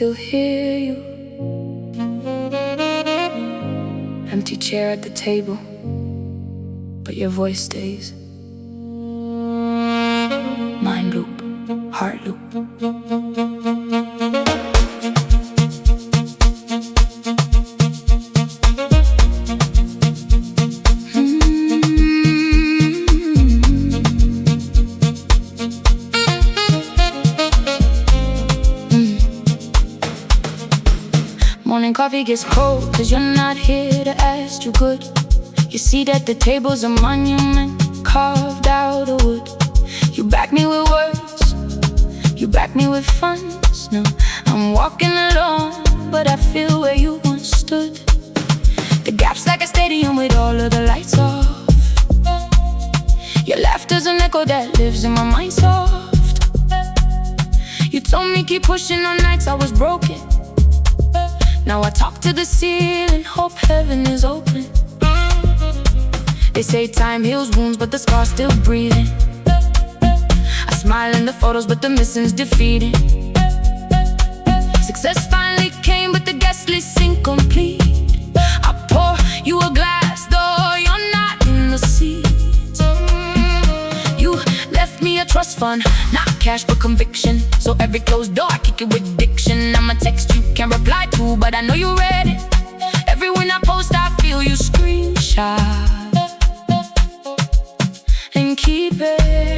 still hear you. Empty chair at the table, but your voice stays. Mind loop, heart loop. Morning coffee gets cold, cause you're not here to ask you good. You see that the table's a monument carved out of wood. You back me with words, you back me with funds. Now I'm walking alone, but I feel where you once stood. The gap's like a stadium with all of the lights off. Your laughter's an echo that lives in my mind soft. You told me keep pushing on nights I was broken. Now I talk to the ceiling, hope heaven is open. They say time heals wounds, but the scar's still breathing. I smile in the photos, but the missing's defeating. Success finally came, but the guest list's incomplete. I pour you a glass, though you're not in the seat. You left me a trust fund, not cash but conviction. So every closed door I kick it with diction. I'm a text you can't reply to, but I know you read it. Every win I post I feel you screenshot and keep it.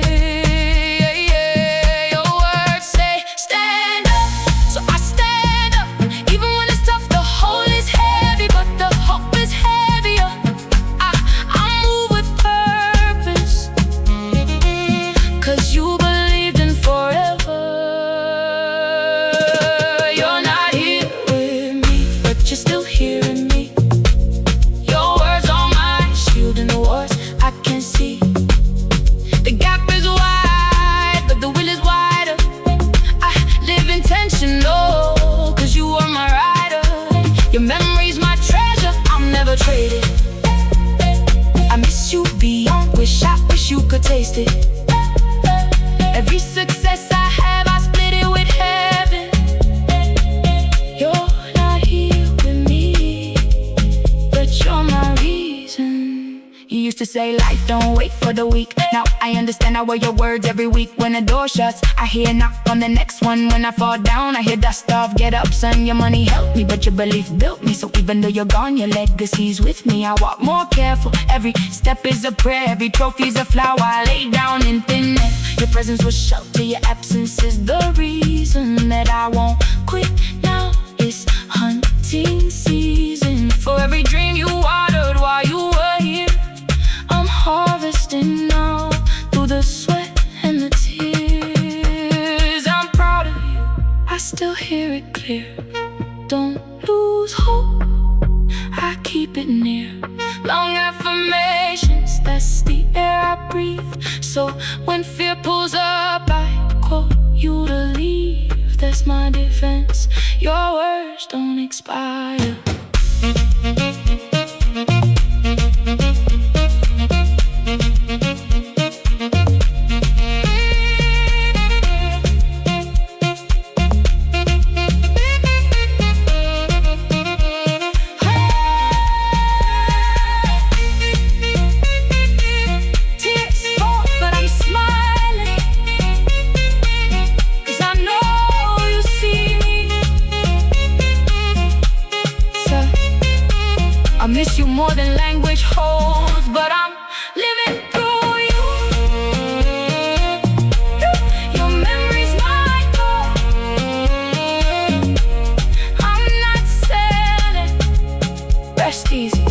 Your words say stand up, so I stand up. Even when it's tough, the hole is heavy, but the hope is heavier. I move with purpose, cause you believed in forever. You're not here with me, but you're still hearing me. Your words are my shield in the wars I can see. The gap is wide, but the will is wider. I live intentional, cause you are my rider. Your memory's my treasure, I'll never trade it. I miss you beyond wish, I wish you could taste it. Every success I have, I split it with heaven. You're not here with me, but you're my reason. You used to say life don't wait for the weak. Now I understand, I wear your words every week. When a door shuts, I hear a knock on the next one. When I fall down, I hear dust off. Get up son, your money helped me, but your belief built me. So even though you're gone, your legacy's with me. I walk more careful, every step is a prayer. Every trophy's a flower I lay down in thin air. Your presence was shelter, your absence is the reason that I won't quit. Now it's hunting season. For every dream you watered while you were here, I'm harvesting now, through the sweat and the tears. I'm proud of you, I still hear it clear. Don't lose hope, I keep it near. Long affirmations, that's the air I breathe. So when fear pulls up, I call you to leave. That's my defense, your words don't expire. I miss you more than language holds, but I'm living through you. Your memory's my goal. I'm not selling. Rest easy.